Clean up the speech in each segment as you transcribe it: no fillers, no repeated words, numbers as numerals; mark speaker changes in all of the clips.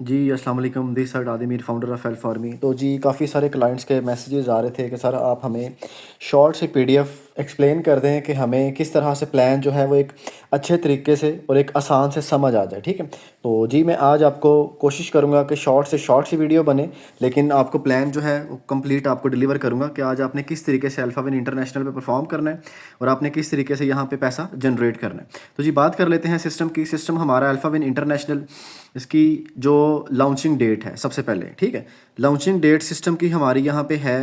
Speaker 1: जी, अस्सलाम वालेकुम। This side Adimir, founder of help for me. तो जी, काफ़ी सारे क्लाइंट्स के मैसेजेस आ रहे थे कि सर आप हमें शॉर्ट से पीडीएफ एक्सप्लेन कर दें कि हमें किस तरह से प्लान जो है वो एक अच्छे तरीके से और एक आसान से समझ आ जाए, ठीक है। तो जी, मैं आज आपको कोशिश करूँगा कि शॉर्ट सी वीडियो बने, लेकिन आपको प्लान जो है वो कंप्लीट आपको डिलीवर करूँगा कि आज आपने किस तरीके से अल्फा विन इंटरनेशनल पे परफॉर्म करना है और आपने किस तरीके से यहाँ पे पैसा जनरेट करना है। तो जी, बात कर लेते हैं सिस्टम की। सिस्टम हमारा अल्फा विन इंटरनेशनल, इसकी जो लॉन्चिंग डेट है सबसे पहले, ठीक है। लॉन्चिंग डेट सिस्टम की हमारी यहाँ पे है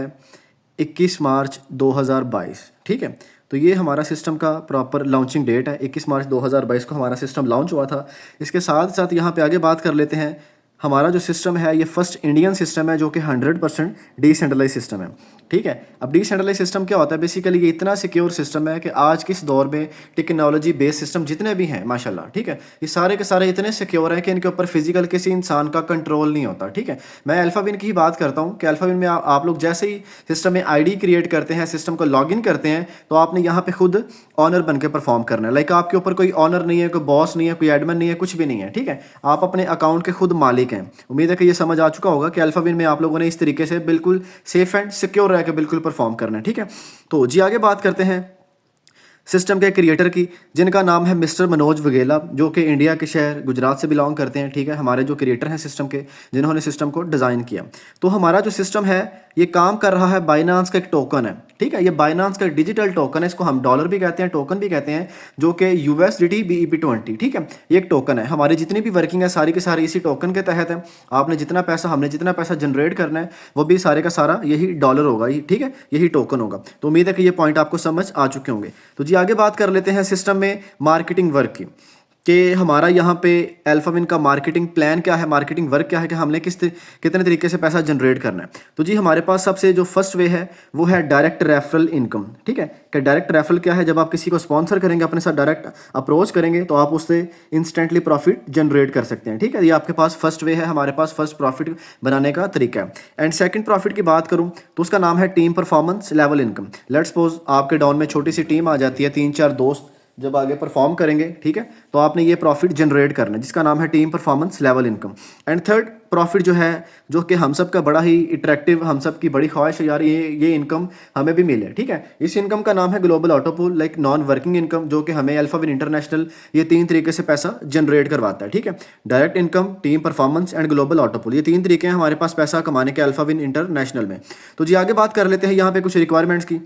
Speaker 1: 21 मार्च 2022, ठीक है। तो ये हमारा सिस्टम का प्रॉपर लॉन्चिंग डेट है। 21 मार्च 2022 को हमारा सिस्टम लॉन्च हुआ था। इसके साथ साथ यहाँ पे आगे बात कर लेते हैं। हमारा जो सिस्टम है ये फर्स्ट इंडियन सिस्टम है जो कि 100% डिसेंट्रलाइज सिस्टम है, ठीक है। अब डिसेंट्रलाइज सिस्टम क्या होता है? बेसिकली ये इतना सिक्योर सिस्टम है कि आज किस दौर में टेक्नोलॉजी बेस्ड सिस्टम जितने भी हैं माशाल्लाह, ठीक है, ये सारे के सारे इतने सिक्योर हैं कि इनके ऊपर फिजिकल किसी इंसान का कंट्रोल नहीं होता, ठीक है। मैं अल्फाविन की ही बात करता हूँ कि अल्फाविन में आप लोग जैसे ही सिस्टम में आईडी क्रिएट करते हैं, सिस्टम को लॉगिन करते हैं, तो आपने यहाँ पे खुद ऑनर बन के परफॉर्म करना है। लाइक आपके ऊपर कोई ऑनर नहीं है, कोई बॉस नहीं है, कोई एडमिन नहीं है, कुछ भी नहीं है, ठीक है। आप अपने अकाउंट के खुद मालिक हैं। उम्मीद है कि ये समझ आ चुका होगा कि अल्फाविन में आप लोगों ने इस तरीके से बिल्कुल सेफ एंड सिक्योर रह के बिल्कुल परफॉर्म करना है, ठीक है। तो जी, आगे बात करते हैं सिस्टम के क्रिएटर की, जिनका नाम है मिस्टर मनोज वघेला, जो कि इंडिया के शहर गुजरात से बिलोंग करते हैं, ठीक है। हमारे जो क्रिएटर हैं सिस्टम के, जिन्होंने सिस्टम को डिज़ाइन किया। तो हमारा जो सिस्टम है ये काम कर रहा है, बाइनांस का एक टोकन है, ठीक है। ये बाइनांस का डिजिटल टोकन है, इसको हम डॉलर भी कहते हैं, टोकन भी कहते हैं, जो कि USDT BEP20, ठीक है। ये एक टोकन है। हमारी जितनी भी वर्किंग है सारी के सारी इसी टोकन के तहत है। आपने जितना पैसा, हमने जितना पैसा जनरेट करना है वो भी सारे का सारा यही डॉलर होगा, ठीक है, यही टोकन होगा। तो उम्मीद है कि ये पॉइंट आपको समझ आ चुके होंगे। तो जी, आगे बात कर लेते हैं सिस्टम में मार्केटिंग वर्क की, कि हमारा यहाँ पे अल्फाविन का मार्केटिंग प्लान क्या है, मार्केटिंग वर्क क्या है, कि हमने कितने तरीके से पैसा जनरेट करना है। तो जी, हमारे पास सबसे जो फर्स्ट वे है वो है डायरेक्ट रेफरल इनकम, ठीक है। कि डायरेक्ट रेफरल क्या है? जब आप किसी को स्पॉन्सर करेंगे, अपने साथ डायरेक्ट अप्रोच करेंगे, तो आप उससे इंस्टेंटली प्रॉफिट जनरेट कर सकते हैं, ठीक है। ये आपके पास फर्स्ट वे है, हमारे पास फर्स्ट प्रॉफिट बनाने का तरीका है। एंड सेकंड प्रॉफिट की बात करूँ तो उसका नाम है team performance level income. Let's suppose आपके डाउन में छोटी सी टीम आ जाती है, 3-4 दोस्त जब आगे परफॉर्म करेंगे, ठीक है, तो आपने ये प्रॉफिट जनरेट करना है, जिसका नाम है team performance level income. And third profit जो है, जो कि हम सब का बड़ा ही अट्रैक्टिव, हम सब की बड़ी ख्वाहिश है यार ये इनकम हमें भी मिले, ठीक है। इस इनकम का नाम है global autopool, like non working income, जो कि हमें अल्फाविन इंटरनेशनल ये 3 तरीके से पैसा जनरेट करवाता है, ठीक है। Direct income, team performance and global autopool, ये 3 तरीके हैं हमारे पास पैसा कमाने के अल्फाविन इंटरनेशनल में। तो जी, आगे बात कर लेते हैं यहाँ पे कुछ रिक्वायरमेंट्स की।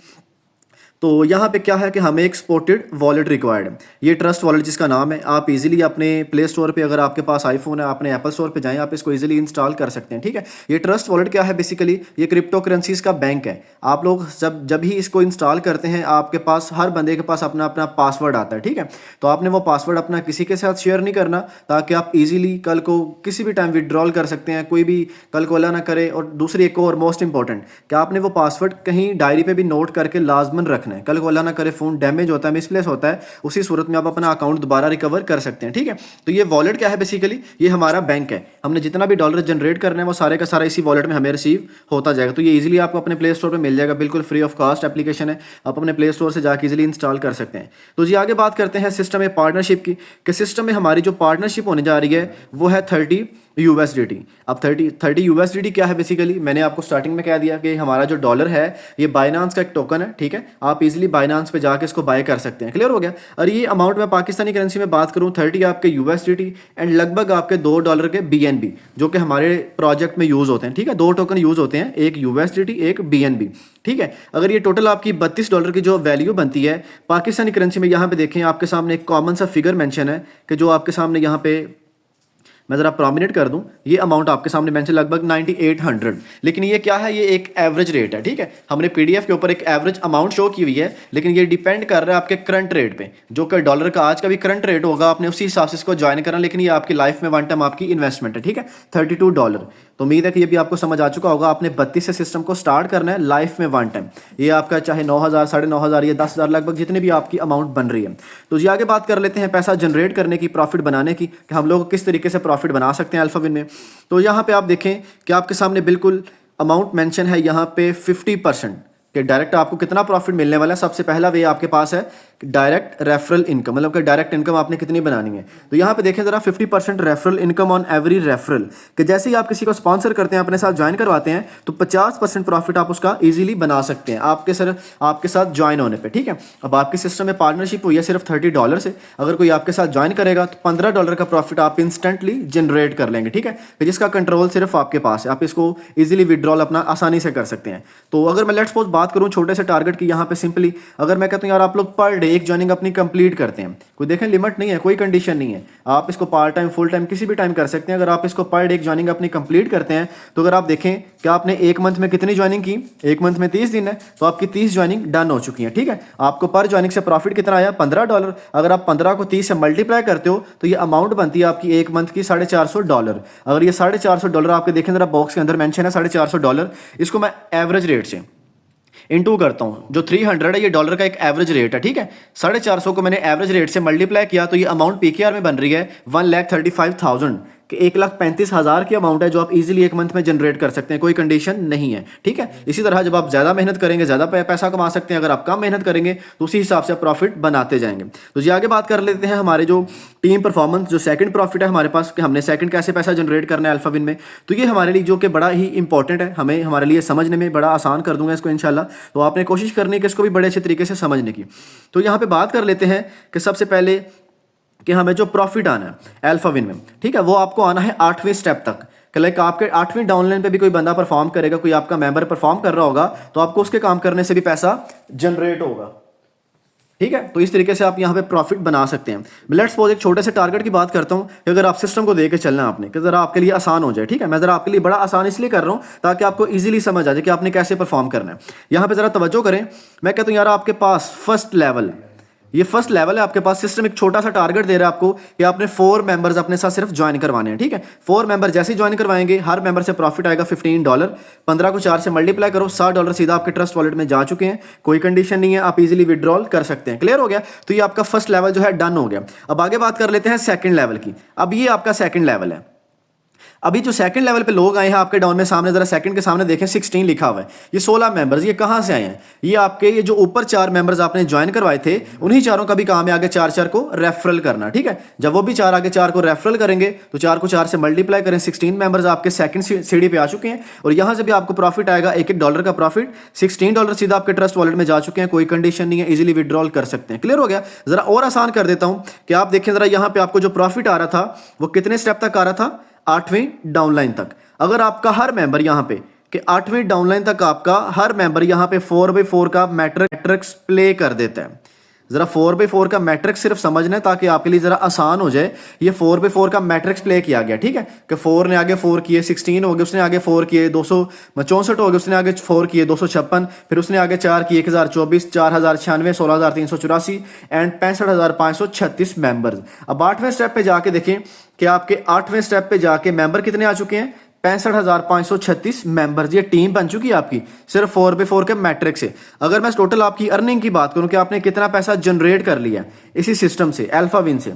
Speaker 1: तो यहाँ पे क्या है कि हमें एक सपोर्टेड वॉलेट रिक्वायर्ड है। ये ट्रस्ट वॉलेट जिसका नाम है, आप इजीली अपने प्ले स्टोर पे, अगर आपके पास आईफोन है, अपने एप्पल स्टोर पे जाएं, आप इसको इजीली इंस्टॉल कर सकते हैं, ठीक है। ये ट्रस्ट वॉलेट क्या है? बेसिकली ये क्रिप्टो करेंसीज का बैंक है। आप लोग जब जब ही इसको इंस्टॉल करते हैं, आपके पास, हर बंदे के पास अपना अपना पासवर्ड आता है, ठीक है। तो आपने वो पासवर्ड अपना किसी के साथ शेयर नहीं करना, ताकि आप इजीली कल को किसी भी टाइम विड्रॉल कर सकते हैं, कोई भी कल को अल्लाह ना करे। और दूसरी एक और मोस्ट इंपॉर्टेंट, कि आपने वो पासवर्ड कहीं डायरी पे भी नोट करके लाजमन रखना है। कल को अल्लाह ना करे फ़ोन डैमेज होता है, मिसप्लेस होता है, उसी सूरत में आप अपना अकाउंट दोबारा रिकवर कर सकते हैं, ठीक है। तो ये वॉलेट क्या है? बेसिकली ये हमारा बैंक है। हमने जितना भी डॉलर जनरेट करना है वो सारे का सारा इसी वॉलेट में हमें रिसीव होता जाएगा। तो ये इजीली आपको अपने प्ले स्टोर पर मिल जाएगा, बिल्कुल फ्री ऑफ कॉस्ट एप्लीकेशन है, आप अपने प्ले स्टोर से जाकर इजीली इंस्टॉल कर सकते हैं। तो जी, आगे बात करते हैं सिस्टम में पार्टनरशिप की, कि सिस्टम में हमारी जो पार्टनरशिप होने जा रही है वो है 30 USDT। अब 30 USDT क्या है? बेसिकली मैंने आपको स्टार्टिंग में कह दिया कि हमारा जो डॉलर है ये बाइनांस का एक टोकन है, ठीक है। आप इजीली बाइनांस पे जाके इसको बाय कर सकते हैं। क्लियर हो गया? और ये अमाउंट में पाकिस्तानी करेंसी में बात करूँ, 30 आपके USDT एंड लगभग आपके $2 के BNB, जो कि हमारे प्रोजेक्ट में यूज़ होते हैं, ठीक है। 2 टोकन यूज़ होते हैं, एक USDT, एक BNB, ठीक है। अगर ये टोटल आपकी $32 की जो वैल्यू बनती है पाकिस्तानी करेंसी में, यहाँ पे देखें आपके सामने एक कॉमन सा फिगर मेंशन है, कि जो आपके सामने यहाँ पे मैं ज़रा प्रोमिनेट कर दूं, ये अमाउंट आपके सामने मेंशन लगभग 9800। लेकिन ये क्या है? ये एक एवरेज रेट है, ठीक है। हमने पीडीएफ के ऊपर एक एवरेज अमाउंट शो की हुई है, लेकिन ये डिपेंड कर रहा है आपके करंट रेट पे, जो कि डॉलर का आज का भी करंट रेट होगा, आपने उसी हिसाब से इसको ज्वाइन करना। लेकिन ये आपकी लाइफ में वन टाइम आपकी इन्वेस्टमेंट है, ठीक है, $32। तो उम्मीद है कि ये भी आपको समझ आ चुका होगा। आपने 32 से सिस्टम को स्टार्ट करना है लाइफ में वन टाइम। ये आपका चाहे 9000, 9500 या 10,000, लगभग जितनी भी आपकी अमाउंट बन रही है। तो जी, आगे बात कर लेते हैं पैसा जनरेट करने की, प्रॉफिट बनाने की, कि हम लोग किस तरीके से प्रॉफिट बना सकते हैं अल्फाविन में। तो यहाँ पे आप देखें कि आपके सामने बिल्कुल अमाउंट मेंशन है यहाँ पे 50%, कि डायरेक्ट आपको कितना प्रॉफिट मिलने वाला है। सबसे पहला वे आपके पास है डायरेक्ट रेफरल इनकम, मतलब कि डायरेक्ट इनकम आपने कितनी बनानी है। तो यहाँ पे देखें ज़रा 50% referral income on every referral, कि जैसे ही आप किसी को स्पॉन्सर करते हैं, अपने साथ ज्वाइन करवाते हैं, तो 50% प्रॉफिट आप उसका इजीली बना सकते हैं आपके साथ ज्वाइन होने पे, ठीक है। अब आपके सिस्टम में पार्टनरशिप हुई है सिर्फ $30 से, अगर कोई आपके साथ ज्वाइन करेगा तो $15 का प्रॉफिट आप इंस्टेंटली जनरेट कर लेंगे, ठीक है, जिसका कंट्रोल सिर्फ आपके पास है। आप इसको ईजिली विड्रॉल अपना आसानी से कर सकते हैं। तो अगर मैं लेट्स सपोज बात करूँ छोटे से टारगेट की, यहाँ पे सिंपली अगर मैं कहता हूँ यार आप लोग पर डे एक ज्वाइनिंग अपनी कंप्लीट करते हैं, कोई देखें लिमिट नहीं है, कोई कंडीशन नहीं है, आप इसको पार्ट टाइम फुल टाइम किसी भी टाइम कर सकते हैं। अगर आप इसको पर डे एक ज्वाइनिंग अपनी कंप्लीट करते हैं, तो अगर आप देखें कि आपने एक मंथ में कितनी ज्वाइनिंग की, एक मंथ में 30 दिन है, तो आपकी 30 ज्वाइनिंग डन हो चुकी है, ठीक है। आपको पर ज्वाइनिंग से प्रॉफिट कितना आया, $15। अगर आप 15 को 30 से मल्टीप्लाई करते हो तो ये अमाउंट बनती है आपकी एक मंथ की $450। अगर ये $450 आपके देखें जरा बॉक्स के अंदर मेंशन है $450, इसको मैं एवरेज रेट से इनटू करता हूँ, जो 300 है ये डॉलर का एक एवरेज रेट है, ठीक है। 450 को मैंने एवरेज रेट से मल्टीप्लाई किया तो ये अमाउंट पीकेआर में बन रही है 1,35,000 कि 1,35,000 की अमाउंट है जो आप इजीली एक मंथ में जनरेट कर सकते हैं, कोई कंडीशन नहीं है, ठीक है। इसी तरह जब आप ज़्यादा मेहनत करेंगे ज़्यादा पैसा कमा सकते हैं, अगर आप कम मेहनत करेंगे तो उसी हिसाब से प्रॉफिट बनाते जाएंगे। तो जी आगे बात कर लेते हैं हमारे जो टीम परफॉर्मेंस, जो सेकंड प्रॉफिट है हमारे पास कि हमने सेकंड कैसे पैसा जनरेट करना है अल्फाविन में। तो ये हमारे लिए जो कि बड़ा ही इंपॉर्टेंट है, हमारे लिए समझने में बड़ा आसान कर दूंगा इसको इंशाल्लाह। तो आपने कोशिश करनी है कि इसको भी बड़े अच्छे तरीके से समझने की। तो यहाँ पे बात कर लेते हैं कि सबसे पहले कि हमें जो प्रॉफिट आना है अल्फाविन में, ठीक है, वो आपको आना है 8वें स्टेप तक। कि लाइक आपके 8वीं डाउनलाइन पे भी कोई बंदा परफॉर्म करेगा, कोई आपका मेंबर परफॉर्म कर रहा होगा, तो आपको उसके काम करने से भी पैसा जनरेट होगा, ठीक है। तो इस तरीके से आप यहाँ पे प्रॉफिट बना सकते हैं। लेट्स सपोज एक छोटे से टारगेट की बात करता हूँ कि अगर आप सिस्टम को देके चलना है आपने, कि ज़रा आपके लिए आसान हो जाए, ठीक है। मैं ज़रा आपके लिए बड़ा आसान इसलिए कर रहा हूँ ताकि आपको इजीली समझ आ जाए कि आपने कैसे परफॉर्म करना है। यहाँ पे ज़रा तवज्जो करें, मैं कहता हूँ यार आपके पास फर्स्ट लेवल, ये फर्स्ट लेवल है आपके पास। सिस्टम एक छोटा सा टारगेट दे रहा है आपको कि आपने 4 मेंबर्स अपने साथ सिर्फ ज्वाइन करवाने हैं, ठीक है। 4 मेंबर जैसे ही ज्वाइन करवाएंगे, हर मेंबर से प्रॉफिट आएगा $15। 15 को 4 से मल्टीप्लाई करो, $60 सीधा आपके ट्रस्ट वॉलेट में जा चुके हैं, कोई कंडीशन नहीं है, आप इजीली विड्रॉल कर सकते हैं। क्लियर हो गया। तो ये आपका फर्स्ट लेवल जो है डन हो गया। अब आगे बात कर लेते हैं सेकंड लेवल की। अब ये आपका सेकंड लेवल है। अभी जो सेकंड लेवल पे लोग आए हैं आपके डाउन में, सामने जरा सेकंड के सामने देखें 16 लिखा हुआ है, ये 16 मेंबर्स, ये कहाँ से आए हैं? ये आपके ये जो ऊपर 4 मेंबर्स आपने ज्वाइन करवाए थे, उन्हीं चारों का भी काम है आगे 4-4 को रेफरल करना, ठीक है। जब वो भी 4 आगे 4 को रेफरल करेंगे तो 4 को 4 से मल्टीप्लाई करें, 16 मेंबर्स आपके सेकंड सीढ़ी पे आ चुके हैं और यहाँ से भी आपको प्रॉफिट आएगा $1-1 का प्रॉफिट। $16 सीधा आपके ट्रस्ट वॉलेट में जा चुके हैं, कोई कंडीशन नहीं है, इजीली विड्रॉल कर सकते हैं। क्लियर हो गया। जरा और आसान कर देता हूँ कि आप देखें जरा यहाँ पे आपको जो प्रॉफिट आ रहा था वो कितने स्टेप तक आ रहा था, 8वीं डाउनलाइन तक। अगर आपका हर मेंबर यहाँ पे कि 8वीं डाउनलाइन तक आपका हर मेंबर यहाँ पे 4/4 का मैट्रिक्स प्ले कर देता है। जरा 4/4 का मैट्रिक्स सिर्फ समझना है ताकि आपके लिए जरा आसान हो जाए। ये 4/4 का मैट्रिक्स प्ले किया गया, ठीक है, कि 4 ने आगे 4 किए, 16 हो गए, उसने आगे 4 किए, 264 हो गए, उसने आगे 4 किए, 256, फिर उसने आगे 4 किए, 1024, 4096, 16384 एंड 65,536 मेंबर्स। अब 8वें स्टेप पे जाके देखें कि आपके 8वें स्टेप पे जाके मेंबर कितने आ चुके हैं, 65,536 मेंबर्स। ये टीम बन चुकी है आपकी सिर्फ 4/4 के मैट्रिक से। अगर मैं टोटल आपकी अर्निंग की बात करूं कि आपने कितना पैसा जनरेट कर लिया इसी सिस्टम से, अल्फाविन से,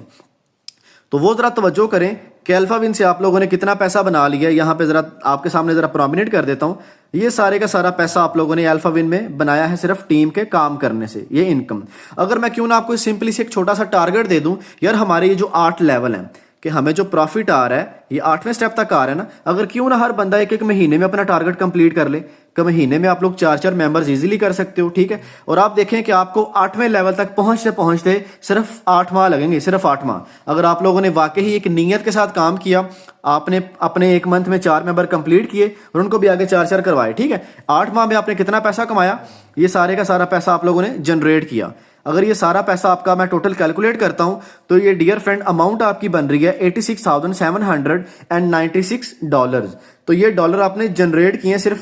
Speaker 1: तो वो जरा तवज्जो करें कि अल्फाविन से आप लोगों ने कितना पैसा बना लिया। यहाँ पे जरा आपके सामने जरा प्रोमिनेट कर देता हूँ। ये सारे का सारा पैसा आप लोगों ने अल्फाविन में बनाया है सिर्फ टीम के काम करने से, ये इनकम। अगर मैं क्यों ना आपको सिंपली से एक छोटा सा टारगेट दे दूं, यार हमारे ये जो 8 लेवल हैं कि हमें जो प्रॉफिट आ रहा है ये 8वें स्टेप तक आ रहा है ना, अगर क्यों ना हर बंदा एक महीने में अपना टारगेट कंप्लीट कर ले, कि महीने में आप लोग 4-4 मेंबर्स इजीली कर सकते हो, ठीक है। और आप देखें कि आपको 8वें लेवल तक पहुंचते सिर्फ 8 माह लगेंगे, सिर्फ 8 माह। अगर आप लोगों ने वाकई एक नीयत के साथ काम किया, आपने अपने एक मंथ में 4 मेंबर कंप्लीट किए और उनको भी आगे 4-4 करवाए, ठीक है, 8 माह में आपने कितना पैसा कमाया, ये सारे का सारा पैसा आप लोगों ने जनरेट किया। अगर ये सारा पैसा आपका मैं टोटल कैलकुलेट करता हूं तो ये डियर फ्रेंड अमाउंट आपकी बन रही है $86,796। तो ये डॉलर आपने जनरेट किए सिर्फ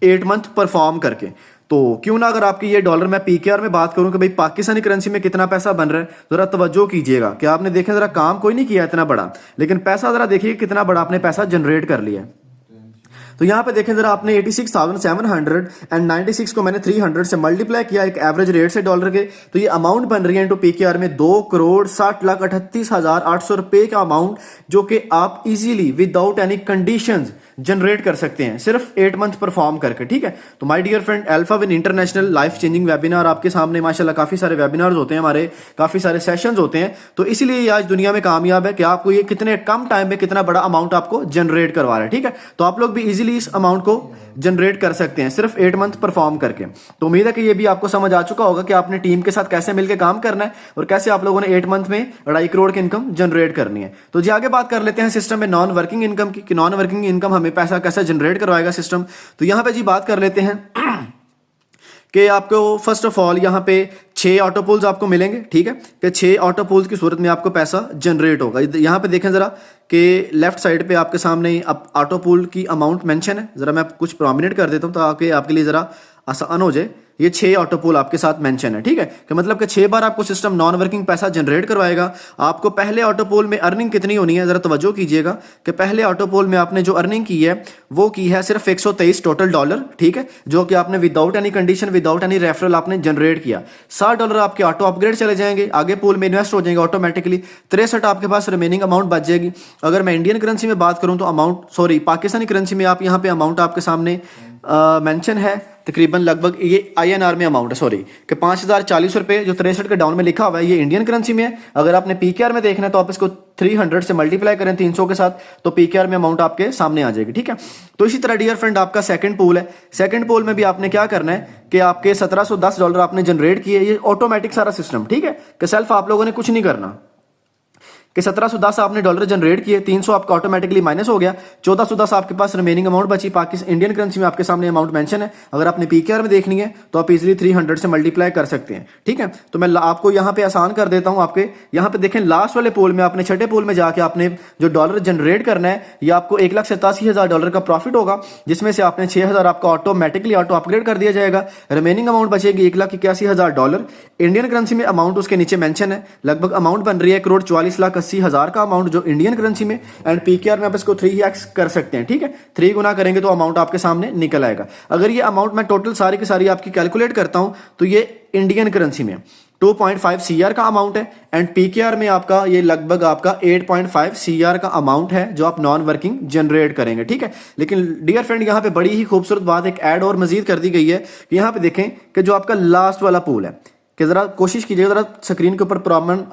Speaker 1: 8 मंथ परफॉर्म करके। तो क्यों ना अगर आपकी ये डॉलर, मैं पीकेआर में बात करूं कि भाई पाकिस्तानी करेंसी में कितना पैसा बन रहा है, जरा तवज्जो कीजिएगा कि आपने देखें जरा काम कोई नहीं किया इतना बड़ा, लेकिन पैसा जरा देखिए कितना बड़ा आपने पैसा जनरेट कर लिया है। तो यहाँ पे देखें जरा, आपने 86,796 को मैंने 300 से मल्टीप्लाई किया एक एवरेज रेट से डॉलर के, तो ये अमाउंट बन रही है इनटू पीकेआर में 2,60,38,800 रुपए का अमाउंट, जो कि आप easily without any conditions generate कर सकते हैं सिर्फ 8 मंथ परफॉर्म करके, ठीक है। तो my dear friend, Alpha Win International life changing webinar आपके सामने माशाल्लाह काफ़ी सारे वेबिनार्स होते हैं हमारे, काफ़ी सारे सेशंस होते हैं। तो इसीलिए ये आज दुनिया में कामयाब है कि आपको ये कितने कम टाइम में कितना बड़ा अमाउंट आपको जनरेट करवा रहा है, ठीक है। तो आप लोग भी इजीली इस अमाउंट को जनरेट कर सकते हैं सिर्फ 8 मंथ परफॉर्म करके। तो उम्मीद है कि ये भी आपको समझ आ चुका होगा कि आपने टीम के साथ कैसे मिलकर काम करना है और कैसे आप लोगों ने 8 मंथ में 2.5 करोड़ की इनकम जनरेट करनी है। तो जी आगे बात कर लेते हैं सिस्टम में नॉन वर्किंग इनकम की, कि नॉन वर्किंग इनकम हमें पैसा कैसे जनरेट करवाएगा सिस्टम। तो यहाँ पे जी बात कर लेते हैं कि आपको फर्स्ट ऑफ ऑल यहाँ पे 6 ऑटो पूल्स आपको मिलेंगे, ठीक है, कि 6 ऑटो पूल्स की सूरत में आपको पैसा जनरेट होगा। यहाँ पे देखें जरा कि लेफ्ट साइड पे आपके सामने अब ऑटो पूल की अमाउंट मेंशन है। जरा मैं कुछ प्रोमिनेंट कर देता हूँ तो आपके लिए जरा आसान हो जाए। ये 6 ऑटो पूल आपके साथ मेंशन है, ठीक है, कि मतलब कि 6 बार आपको सिस्टम नॉन वर्किंग पैसा जनरेट करवाएगा। आपको पहले ऑटो पूल में अर्निंग कितनी होनी है, जरा तवज्जो कीजिएगा कि पहले ऑटो पूल में आपने जो अर्निंग की है वो की है सिर्फ 123 टोटल डॉलर, ठीक है, जो कि आपने without any condition, without any referral आपने जनरेट किया। $60 आपके ऑटो अपग्रेड चले जाएंगे, आगे पूल में इन्वेस्ट हो जाएंगे ऑटोमेटिकली। 63 आपके पास रिमेनिंग अमाउंट बच जाएगी। अगर मैं इंडियन करेंसी में बात करूं तो अमाउंट, सॉरी पाकिस्तानी करेंसी में आप यहाँ पे अमाउंट आपके सामने मेंशन है तकरीबन लगभग, ये INR में अमाउंट है, सॉरी, कि 5040 रुपये जो 63 के डाउन में लिखा हुआ है ये इंडियन करेंसी में है। अगर आपने PKR में देखना है तो आप इसको 300 से मल्टीप्लाई करें 300 के साथ, तो PKR में अमाउंट आपके सामने आ जाएगी, ठीक है। तो इसी तरह डियर फ्रेंड आपका सेकंड पूल है। सेकंड पूल में भी आपने क्या करना है कि आपके $1710 आपने जनरेट किए, ये ऑटोमेटिक सारा सिस्टम, ठीक है, कि सेल्फ आप लोगों ने कुछ नहीं करना, कि 1710 आपने डॉलर जनरेट किए, 300 आपका ऑटोमेटिकली माइनस हो गया, 1410 आपके पास रिमेनिंग अमाउंट बची। पाकिस्तान इंडियन करेंसी में आपके सामने अमाउंट मेंशन है। अगर आपने PKR में देखनी है तो आप इजीली 300 से मल्टीप्लाई कर सकते हैं, ठीक है। तो मैं आपको यहाँ पे आसान कर देता हूँ। आपके यहाँ पे देखें लास्ट वाले पोल में आपने छठे पोल में जाके आपने जो डॉलर जनरेट करना है, ये आपको $1,87,000 का प्रॉफिट होगा, जिसमें से आपने 6,000 आपका ऑटोमेटिकली ऑटो अपग्रेड कर दिया जाएगा। रिमेनिंग अमाउंट बचेगी $1,81,000। इंडियन करेंसी में अमाउंट उसके नीचे मेंशन है, लगभग अमाउंट बन रही है 1,44,80,000 का अमाउंट जो इंडियन करेंसी में, एंड PKR में आप इसको 3x कर सकते हैं, ठीक है। 3 गुना करेंगे तो अमाउंट आपके सामने निकल आएगा। अगर ये अमाउंट मैं टोटल सारी की सारी आपकी कैलकुलेट करता हूं तो ये इंडियन करेंसी में 2.5 CR का अमाउंट है, एंड PKR में आपका ये लगभग आपका 8.5 CR का अमाउंट है जो आप नॉन वर्किंग जनरेट करेंगे, ठीक है। लेकिन डियर फ्रेंड यहाँ पे बड़ी ही खूबसूरत बात एक ऐड और मजीद कर दी गई है कि यहाँ पे देखें कि जो आपका लास्ट वाला पूल है, कि ज़रा कोशिश कीजिएगा ज़रा स्क्रीन के ऊपर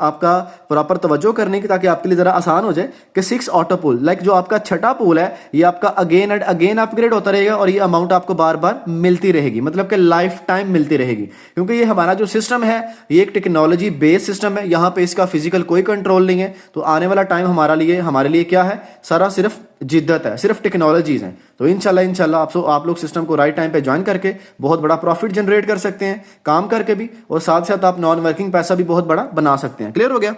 Speaker 1: आपका प्रॉपर तवज्जो करने की, ताकि आपके लिए ज़रा आसान हो जाए कि 6 ऑटो पूल, लाइक जो आपका छठा पूल है ये आपका अगेन एंड अगेन अपग्रेड होता रहेगा और ये अमाउंट आपको बार बार मिलती रहेगी, मतलब कि लाइफ टाइम मिलती रहेगी। क्योंकि ये हमारा जो सिस्टम है ये एक टेक्नोलॉजी बेस्ड सिस्टम है, यहाँ पे इसका फिजिकल कोई कंट्रोल नहीं है। तो आने वाला टाइम हमारे लिए क्या है, सारा सिर्फ जिद्दत है, सिर्फ टेक्नोलॉजीज हैं। तो इंशाल्लाह आप लोग सिस्टम को राइट टाइम पे ज्वाइन करके बहुत बड़ा प्रॉफिट जनरेट कर सकते हैं काम करके भी, और साथ साथ आप नॉन वर्किंग पैसा भी बहुत बड़ा बना सकते हैं। क्लियर हो गया।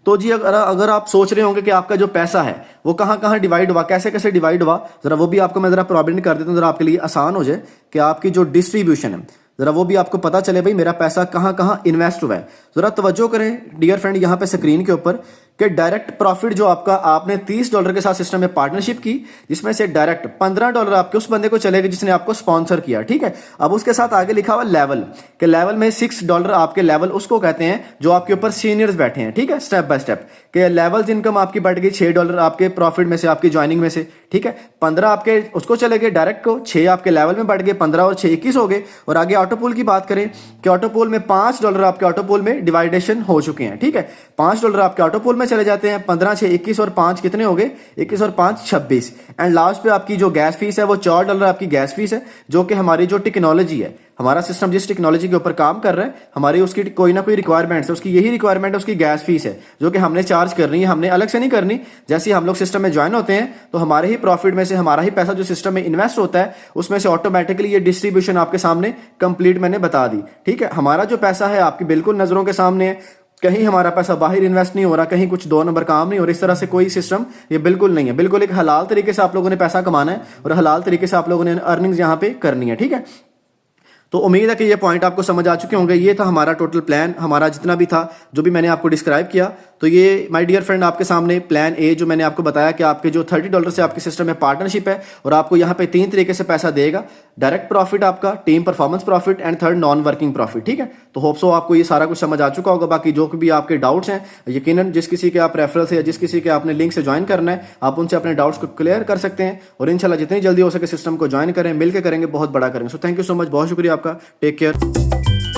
Speaker 1: तो जी अगर आप सोच रहे होंगे कि आपका जो पैसा है वो कहाँ कहाँ डिवाइड हुआ, कैसे कैसे डिवाइड हुआ, जरा वो भी आपको मैं जरा प्रोमिनेंट कर देता हूँ, जरा आपके लिए आसान हो जाए कि आपकी जो डिस्ट्रीब्यूशन है जरा वो भी आपको पता चले भाई मेरा पैसा कहाँ कहाँ इन्वेस्ट हुआ है। जरा तवज्जो करें डियर फ्रेंड यहाँ पे स्क्रीन के ऊपर कि डायरेक्ट प्रॉफिट जो आपने $30 के साथ सिस्टम में पार्टनरशिप की, जिसमें से डायरेक्ट $15 आपके उस बंदे को चलेगा जिसने आपको स्पॉन्सर किया, ठीक है। अब उसके साथ आगे लिखा हुआ लेवल, के लेवल में $6 आपके लेवल उसको कहते हैं जो आपके ऊपर सीनियर्स बैठे हैं, ठीक है, स्टेप बाय स्टेप के लेवल्स इनकम आपकी बढ़ गई $6 आपके प्रॉफिट में से, आपकी ज्वाइनिंग में से, ठीक है। 15 आपके उसको चले गए डायरेक्ट को, 6 आपके लेवल में बढ़ गए, 15 और 6 21 हो गए। और आगे ऑटो पूल की बात करें कि ऑटो पूल में $5 आपके ऑटो पूल में डिवाइडेशन हो चुके हैं, ठीक है। $5 आपके ऑटो पूल में चले जाते हैं, 15 6 21 और 5 कितने हो गए, 21 और 5 26। एंड लास्ट पे आपकी जो गैस फीस है वो $4 आपकी गैस फीस है, जो कि हमारी जो टेक्नोलॉजी है, हमारा सिस्टम जिस टेक्नोलॉजी के ऊपर काम कर रहा है, हमारी उसकी कोई ना कोई रिक्वायरमेंट है, उसकी यही रिक्वायरमेंट है, उसकी गैस फीस है जो कि हमने चार्ज करनी है, हमने अलग से नहीं करनी। जैसे ही हम लोग सिस्टम में ज्वाइन होते हैं तो हमारे ही प्रॉफिट में से हमारा ही पैसा जो सिस्टम में इन्वेस्ट होता है उसमें से ऑटोमेटिकली ये डिस्ट्रीब्यूशन आपके सामने कंप्लीट मैंने बता दी, ठीक है। हमारा जो पैसा है आपकी बिल्कुल नजरों के सामने है, कहीं हमारा पैसा बाहर इन्वेस्ट नहीं हो रहा, कहीं कुछ 2 नंबर काम नहीं हो रहा, इस तरह से कोई सिस्टम ये बिल्कुल नहीं है। बिल्कुल एक हलाल तरीके से आप लोगों ने पैसा कमाना है और हलाल तरीके से आप लोगों ने अर्निंग्स यहाँ पे करनी है, ठीक है। तो उम्मीद है कि ये पॉइंट आपको समझ आ चुके होंगे। ये था हमारा टोटल प्लान, हमारा जितना भी था, जो भी मैंने आपको डिस्क्राइब किया। तो ये माय डियर फ्रेंड आपके सामने प्लान ए जो मैंने आपको बताया कि आपके जो $30 से आपके सिस्टम में पार्टनरशिप है और आपको यहाँ पे 3 तरीके से पैसा देगा। डायरेक्ट प्रॉफिट आपका, team performance profit and third non working profit. ठीक है, तो होप सो आपको ये सारा कुछ समझ आ चुका होगा। बाकी जो भी आपके डाउट्स हैं, यकीनन जिस किसी के आप रेफरल से या जिस किसी के आपने लिंक से ज्वाइन करना है, आप उनसे अपने डाउट्स को क्लियर कर सकते हैं और इंशाल्लाह जितनी जल्दी हो सके सिस्टम को ज्वाइन करें, मिलकर करेंगे, बहुत बड़ा करेंगे। So thank you so much, बहुत शुक्रिया आपका। Take care.